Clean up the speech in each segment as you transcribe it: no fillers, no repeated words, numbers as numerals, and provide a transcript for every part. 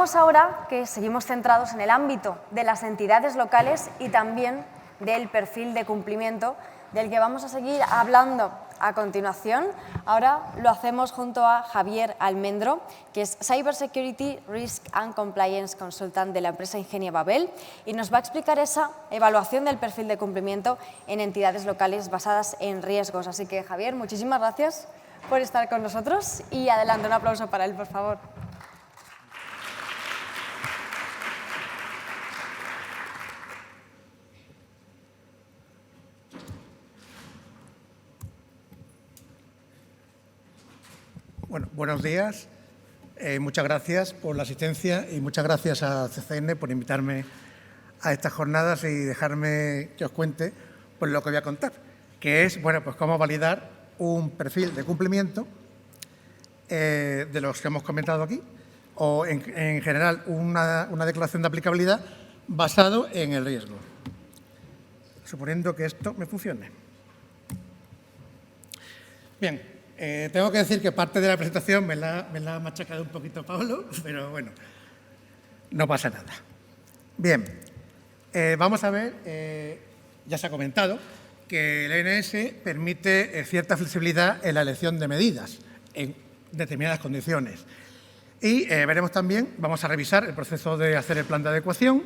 Veamos ahora que seguimos centrados en el ámbito de las entidades locales y también del perfil de cumplimiento, del que vamos a seguir hablando a continuación. Ahora lo hacemos junto a Javier Almendro, que es Cybersecurity Risk and Compliance Consultant de la empresa Ingenia Babel, y nos va a explicar esa evaluación del perfil de cumplimiento en entidades locales basadas en riesgos. Así que, Javier, muchísimas gracias por estar con nosotros y adelante, un aplauso para él, por favor. Bueno, buenos días. Muchas gracias por la asistencia y muchas gracias a CCN por invitarme a estas jornadas y dejarme que os cuente pues, lo que voy a contar, que es bueno, pues cómo validar un perfil de cumplimiento de los que hemos comentado aquí, o en general una declaración de aplicabilidad basado en el riesgo. Suponiendo que esto me funcione. Bien. Tengo que decir que parte de la presentación me la ha machacado un poquito Pablo, pero bueno, no pasa nada. Bien, vamos a ver, ya se ha comentado, que el ENS permite cierta flexibilidad en la elección de medidas en determinadas condiciones. Y veremos también, vamos a revisar el proceso de hacer el plan de adecuación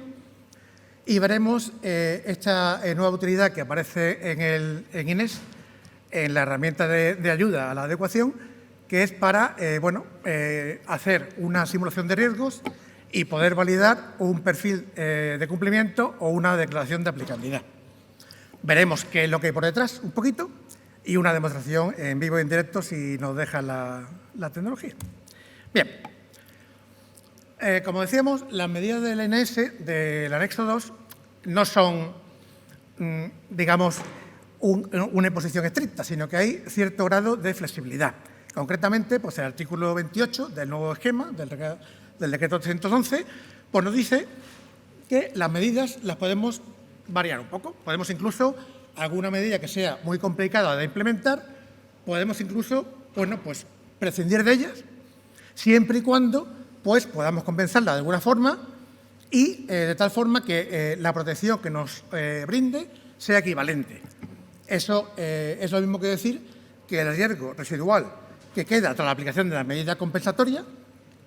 y veremos esta nueva utilidad que aparece en INES, en la herramienta de ayuda a la adecuación, que es para hacer una simulación de riesgos y poder validar un perfil de cumplimiento o una declaración de aplicabilidad. Veremos qué es lo que hay por detrás un poquito y una demostración en vivo y en directo si nos deja la tecnología. Bien, como decíamos, las medidas del ENS del anexo 2 no son, digamos, una imposición estricta, sino que hay cierto grado de flexibilidad. Concretamente, pues el artículo 28 del nuevo esquema del decreto 311 pues nos dice que las medidas las podemos variar un poco. Podemos incluso, alguna medida que sea muy complicada de implementar, podemos incluso pues prescindir de ellas, siempre y cuando pues, podamos compensarla de alguna forma y de tal forma que la protección que nos brinde sea equivalente. Eso es lo mismo que decir que el riesgo residual que queda tras la aplicación de la medida compensatoria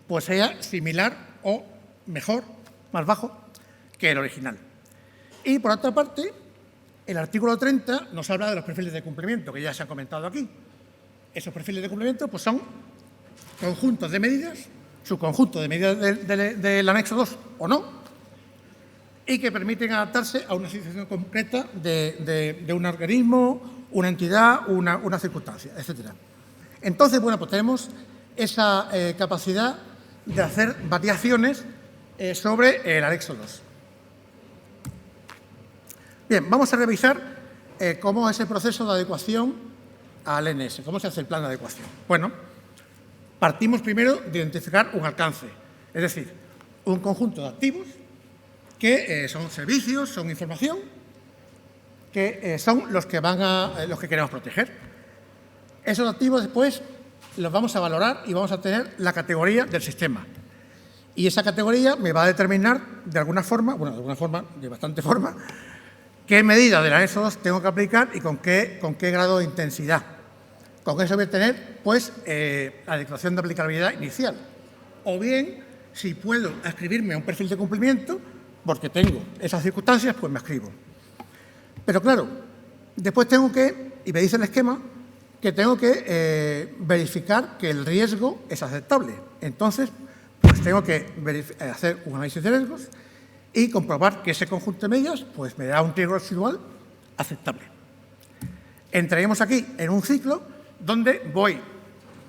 pues sea similar o mejor, más bajo, que el original. Y, por otra parte, el artículo 30 nos habla de los perfiles de cumplimiento, que ya se han comentado aquí. Esos perfiles de cumplimiento pues, son conjuntos de medidas, subconjuntos de medidas del anexo 2 o no, y que permiten adaptarse a una situación concreta de un organismo, una entidad, una circunstancia, etc. Entonces, bueno, pues tenemos esa capacidad de hacer variaciones sobre el anexo 2. Bien, vamos a revisar cómo es el proceso de adecuación al ENS, cómo se hace el plan de adecuación. Bueno, partimos primero de identificar un alcance, es decir, un conjunto de activos que son servicios, son información, que son los que queremos proteger. Esos activos después los vamos a valorar y vamos a tener la categoría del sistema. Y esa categoría me va a determinar de alguna forma, de bastante forma, qué medida del anexo 2 tengo que aplicar y con qué grado de intensidad. Con eso voy a tener, pues, la declaración de aplicabilidad inicial. O bien, si puedo adscribirme a un perfil de cumplimiento, porque tengo esas circunstancias, pues me adscribo. Pero claro, después tengo que, y me dice el esquema, que tengo que verificar que el riesgo es aceptable. Entonces, pues tengo que hacer un análisis de riesgos y comprobar que ese conjunto de medidas pues me da un riesgo residual aceptable. Entraremos aquí en un ciclo donde voy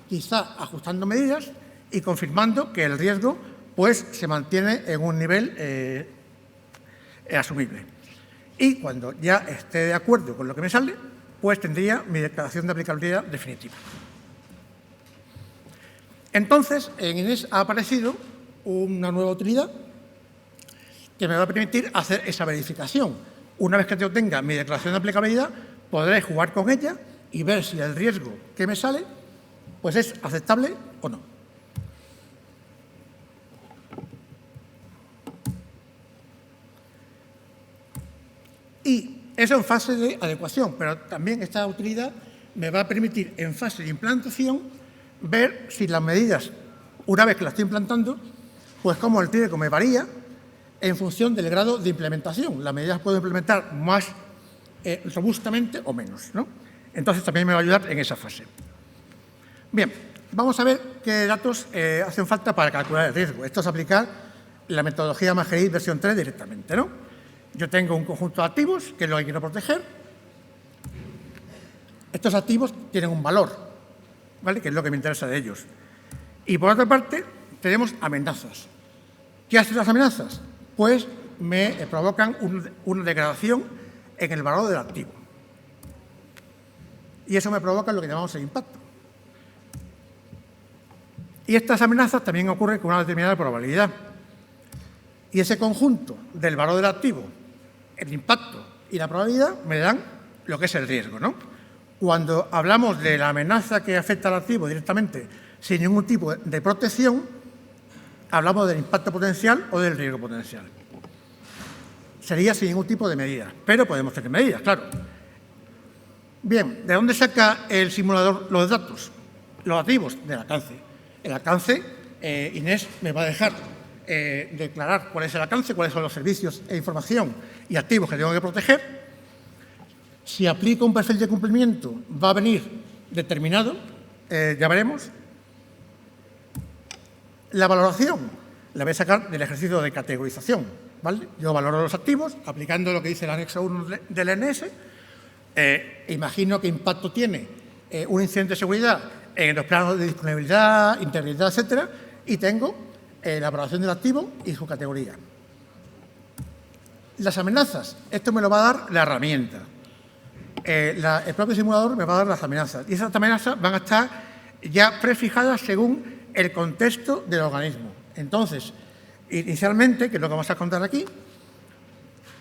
quizá ajustando medidas y confirmando que el riesgo pues se mantiene en un nivel asumible. Y cuando ya esté de acuerdo con lo que me sale, pues tendría mi declaración de aplicabilidad definitiva. Entonces, en INES ha aparecido una nueva utilidad que me va a permitir hacer esa verificación. Una vez que yo tenga mi declaración de aplicabilidad, podré jugar con ella y ver si el riesgo que me sale pues es aceptable o no. Eso en fase de adecuación, pero también esta utilidad me va a permitir en fase de implantación ver si las medidas, una vez que las estoy implantando, pues cómo el riesgo me varía en función del grado de implementación. Las medidas puedo implementar más robustamente o menos, ¿no? Entonces también me va a ayudar en esa fase. Bien, vamos a ver qué datos hacen falta para calcular el riesgo. Esto es aplicar la metodología Magerill versión 3 directamente, ¿no? Yo tengo un conjunto de activos, que es lo que quiero proteger. Estos activos tienen un valor, ¿vale?, que es lo que me interesa de ellos. Y por otra parte, tenemos amenazas. ¿Qué hacen las amenazas? Pues me provocan una degradación en el valor del activo. Y eso me provoca lo que llamamos el impacto. Y estas amenazas también ocurren con una determinada probabilidad. Y ese conjunto del valor del activo, el impacto y la probabilidad me dan lo que es el riesgo, ¿no? Cuando hablamos de la amenaza que afecta al activo directamente sin ningún tipo de protección, hablamos del impacto potencial o del riesgo potencial. Sería sin ningún tipo de medida, pero podemos tener medidas, claro. Bien, ¿de dónde saca el simulador los datos? Los activos del alcance. El alcance, Inés me va a dejar declarar cuál es el alcance, cuáles son los servicios e información y activos que tengo que proteger. Si aplico un perfil de cumplimiento, va a venir determinado, ya veremos. La valoración la voy a sacar del ejercicio de categorización, ¿vale? Yo valoro los activos aplicando lo que dice el anexo 1 del ENS. Imagino qué impacto tiene un incidente de seguridad en los planos de disponibilidad, integridad, etcétera, y tengo la valoración del activo y su categoría. Las amenazas, esto me lo va a dar la herramienta. El propio simulador me va a dar las amenazas, y esas amenazas van a estar ya prefijadas según el contexto del organismo. Entonces, inicialmente, que es lo que vamos a contar aquí,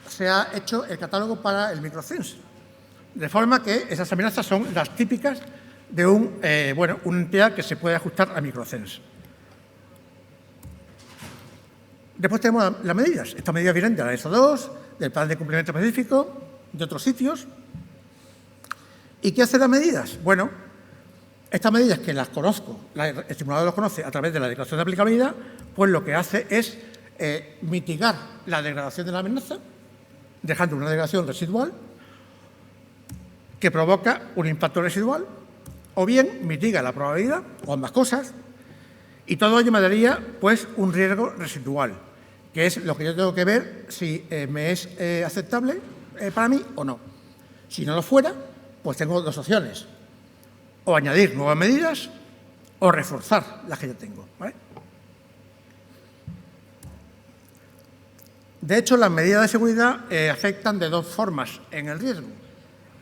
se ha hecho el catálogo para el microcenso, de forma que esas amenazas son las típicas de una entidad que se puede ajustar a microcenso. Después tenemos las medidas. Estas medidas vienen de la ESO 2, del plan de cumplimiento específico, de otros sitios. ¿Y qué hacen las medidas? Bueno, estas medidas que las conozco, el simulador las conoce a través de la declaración de aplicabilidad, pues lo que hace es mitigar la degradación de la amenaza, dejando una degradación residual que provoca un impacto residual, o bien mitiga la probabilidad, o ambas cosas, y todo ello me daría pues un riesgo residual, que es lo que yo tengo que ver si me es aceptable para mí o no. Si no lo fuera, pues tengo dos opciones: o añadir nuevas medidas o reforzar las que ya tengo, ¿vale? De hecho, las medidas de seguridad afectan de dos formas en el riesgo.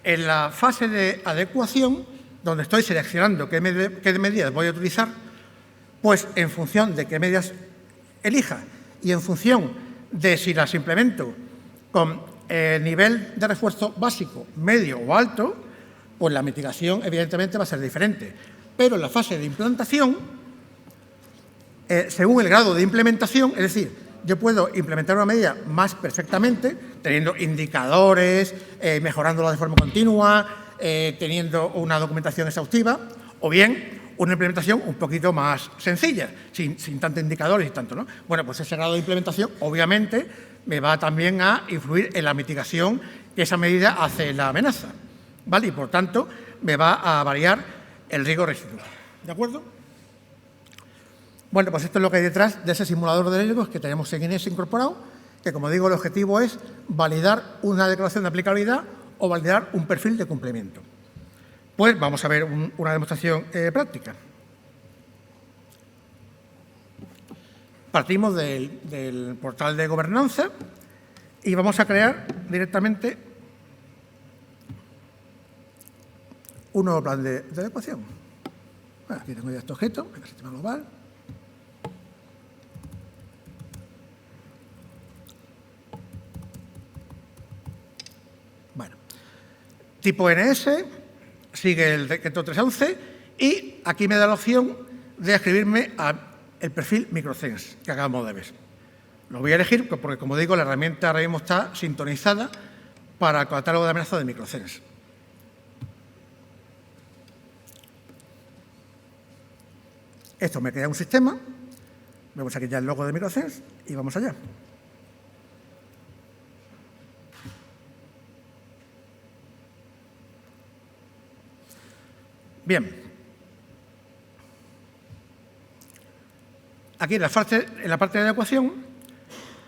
En la fase de adecuación, donde estoy seleccionando qué medidas voy a utilizar, pues en función de qué medidas elija y en función de si las implemento con nivel de refuerzo básico, medio o alto, pues la mitigación evidentemente va a ser diferente. Pero en la fase de implantación, según el grado de implementación, es decir, yo puedo implementar una medida más perfectamente, teniendo indicadores, mejorándola de forma continua, teniendo una documentación exhaustiva, o bien una implementación un poquito más sencilla, sin tantos indicadores y tanto, ¿no? Bueno, pues ese grado de implementación, obviamente, me va también a influir en la mitigación que esa medida hace la amenaza, ¿vale? Y, por tanto, me va a variar el riesgo residual, ¿de acuerdo? Bueno, pues esto es lo que hay detrás de ese simulador de riesgos que tenemos en INES incorporado, que, como digo, el objetivo es validar una declaración de aplicabilidad o validar un perfil de cumplimiento. Pues vamos a ver una demostración práctica. Partimos del portal de gobernanza y vamos a crear directamente un nuevo plan de adecuación. Bueno, aquí tengo ya este objeto, el sistema global. Bueno, tipo NS, sigue el decreto 311 y aquí me da la opción de escribirme el perfil microcenso que acabamos de ver. Lo voy a elegir porque, como digo, la herramienta ahora mismo está sintonizada para el catálogo de amenazas de Microsense. Esto me crea un sistema. Vemos aquí ya el logo de Microsense y vamos allá. Bien. Aquí en la parte de adecuación,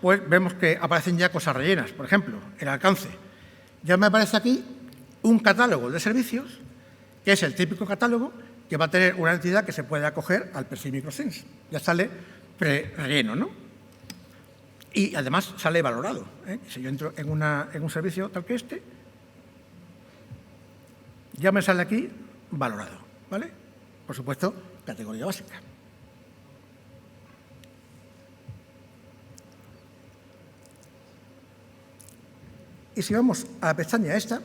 pues vemos que aparecen ya cosas rellenas. Por ejemplo, el alcance. Ya me aparece aquí un catálogo de servicios, que es el típico catálogo que va a tener una entidad que se puede acoger al perfil Microsense. Ya sale relleno, ¿no? Y además sale valorado, ¿eh? Si yo entro en un servicio tal que este, ya me sale aquí valorado, ¿vale? Por supuesto, categoría básica. Y si vamos a la pestaña esta,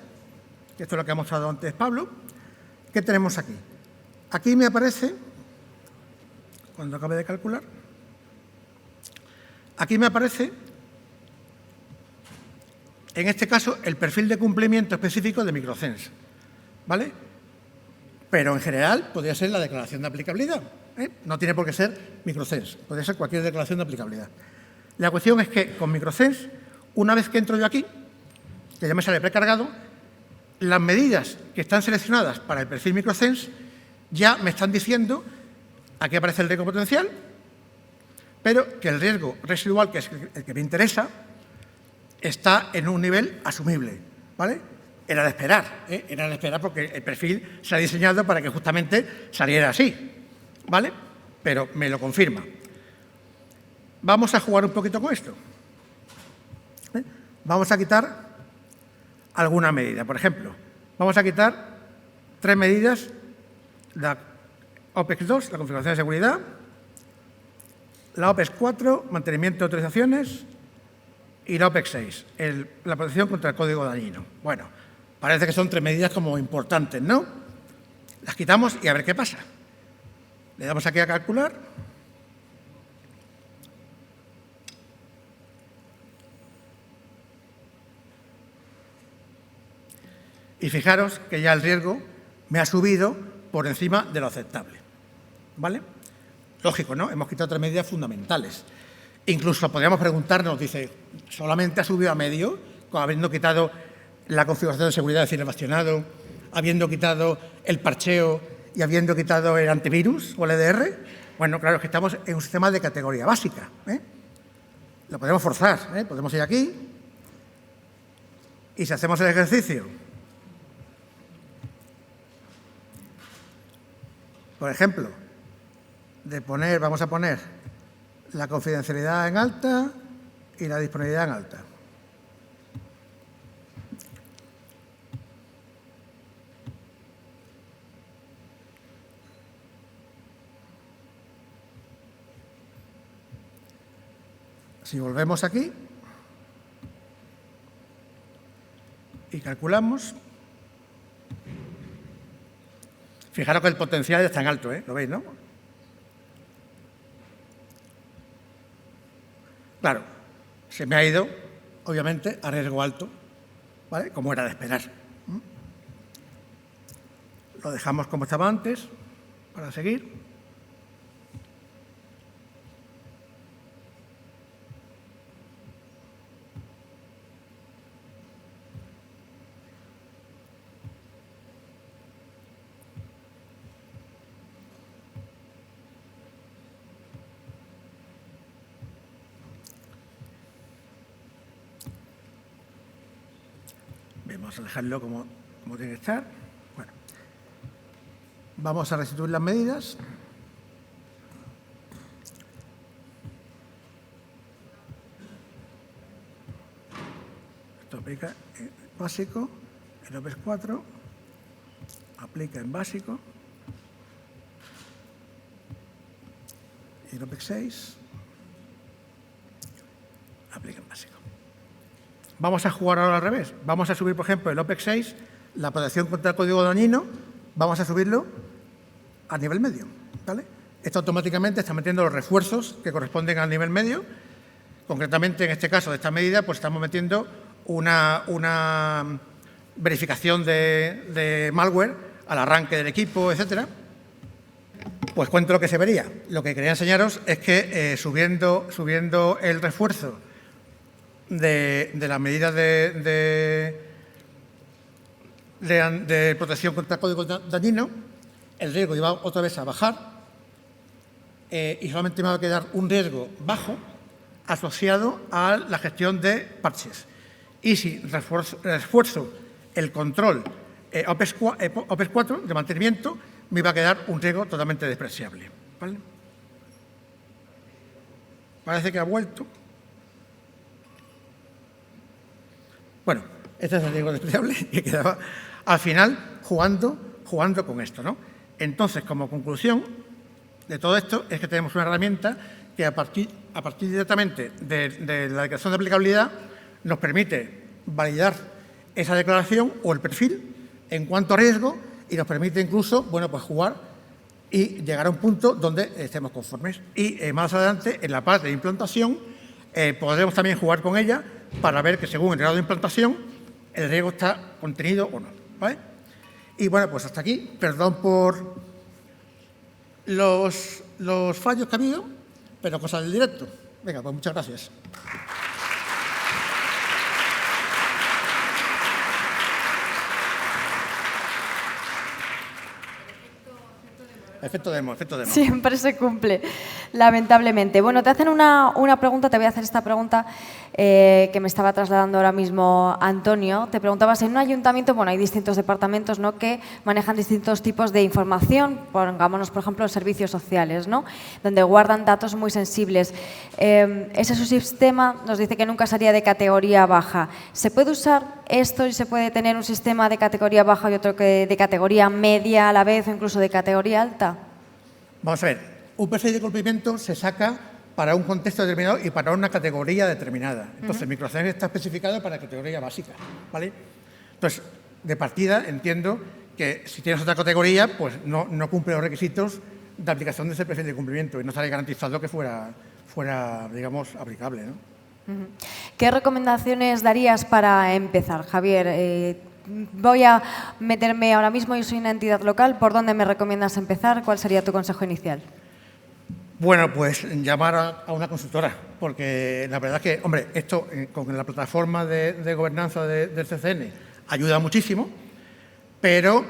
que esto es lo que ha mostrado antes Pablo, ¿qué tenemos aquí? Aquí me aparece, cuando acabe de calcular, aquí me aparece, en este caso, el perfil de cumplimiento específico de Microsense, ¿vale? Pero en general podría ser la declaración de aplicabilidad, ¿eh? No tiene por qué ser Microsense, podría ser cualquier declaración de aplicabilidad. La cuestión es que con Microsense, una vez que entro yo aquí, que ya me sale precargado, las medidas que están seleccionadas para el perfil Microsense ya me están diciendo, aquí aparece el riesgo potencial, pero que el riesgo residual, que es el que me interesa, está en un nivel asumible, ¿vale? Era de esperar, ¿eh? Era de esperar porque el perfil se ha diseñado para que justamente saliera así, ¿vale? Pero me lo confirma. Vamos a jugar un poquito con esto. ¿Eh? Vamos a quitar alguna medida. Por ejemplo, vamos a quitar 3 medidas: la OPEX 2, la configuración de seguridad; la OPEX 4, mantenimiento de autorizaciones; y la OPEX 6, la protección contra el código dañino. Bueno, parece que son 3 medidas como importantes, ¿no? Las quitamos y a ver qué pasa. Le damos aquí a calcular. Y fijaros que ya el riesgo me ha subido por encima de lo aceptable, ¿vale? Lógico, ¿no? Hemos quitado 3 medidas fundamentales. Incluso podríamos preguntarnos, dice, ¿solamente ha subido a medio, habiendo quitado la configuración de seguridad, es decir, el bastionado, habiendo quitado el parcheo y habiendo quitado el antivirus o el EDR? Bueno, claro, es que estamos en un sistema de categoría básica, ¿eh? Lo podemos forzar, ¿eh? Podemos ir aquí y si hacemos el ejercicio, por ejemplo, de poner, vamos a poner la confidencialidad en alta y la disponibilidad en alta. Si volvemos aquí y calculamos, fijaros que el potencial está en alto, ¿eh? ¿Lo veis, no? Claro, se me ha ido, obviamente, a riesgo alto, ¿vale? Como era de esperar. Lo dejamos como estaba antes, para seguir. Vamos a dejarlo como tiene que estar. Bueno, vamos a restituir las medidas. Esto aplica en básico, el OPEX 4, aplica en básico, y el OPEX 6, aplica en básico. Vamos a jugar ahora al revés. Vamos a subir, por ejemplo, el OPEX 6, la protección contra el código dañino, vamos a subirlo a nivel medio, ¿vale? Esto automáticamente está metiendo los refuerzos que corresponden al nivel medio. Concretamente, en este caso de esta medida, pues estamos metiendo una verificación de malware al arranque del equipo, etcétera. Pues cuento lo que se vería. Lo que quería enseñaros es que subiendo el refuerzo de las medidas de protección contra código dañino, el riesgo iba otra vez a bajar y solamente me va a quedar un riesgo bajo asociado a la gestión de parches. Y si refuerzo el control OPS 4 de mantenimiento, me va a quedar un riesgo totalmente despreciable. ¿Vale? Parece que ha vuelto. Bueno, este es el riesgo despreciable que quedaba al final jugando con esto, ¿no? Entonces, como conclusión de todo esto, es que tenemos una herramienta que a partir directamente de la declaración de aplicabilidad nos permite validar esa declaración o el perfil en cuanto a riesgo y nos permite incluso, bueno, pues jugar y llegar a un punto donde estemos conformes. Y más adelante, en la parte de implantación, podremos también jugar con ella para ver que según el grado de implantación el riesgo está contenido o no, ¿vale? Y bueno, pues hasta aquí. Perdón por los fallos que ha habido, pero cosas del directo. Venga, pues muchas gracias. Efecto demo. Siempre se cumple, lamentablemente. Bueno, te hacen una pregunta, te voy a hacer esta pregunta que me estaba trasladando ahora mismo Antonio. Te preguntabas, en un ayuntamiento, bueno, hay distintos departamentos, ¿no?, que manejan distintos tipos de información, pongámonos, por ejemplo, los servicios sociales, ¿no?, donde guardan datos muy sensibles. Ese subsistema nos dice que nunca sería de categoría baja. ¿Se puede usar esto y se puede tener un sistema de categoría baja y otro de categoría media a la vez o incluso de categoría alta? Vamos a ver, un perfil de cumplimiento se saca para un contexto determinado y para una categoría determinada. Entonces, microacciones está especificado para categoría básica, ¿vale? Entonces, de partida entiendo que si tienes otra categoría, pues no cumple los requisitos de aplicación de ese perfil de cumplimiento y no estaría garantizado que fuera digamos, aplicable, ¿no? ¿Qué recomendaciones darías para empezar, Javier? Voy a meterme ahora mismo, yo soy una entidad local, ¿por dónde me recomiendas empezar? ¿Cuál sería tu consejo inicial? Bueno, pues llamar a una consultora, porque la verdad es que, hombre, esto con la plataforma de gobernanza del CCN ayuda muchísimo, pero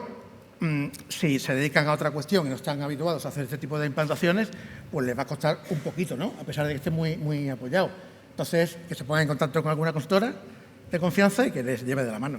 si se dedican a otra cuestión y no están habituados a hacer este tipo de implantaciones, pues les va a costar un poquito, ¿no?, a pesar de que esté muy apoyado. Entonces, que se pongan en contacto con alguna consultora de confianza y que les lleve de la mano.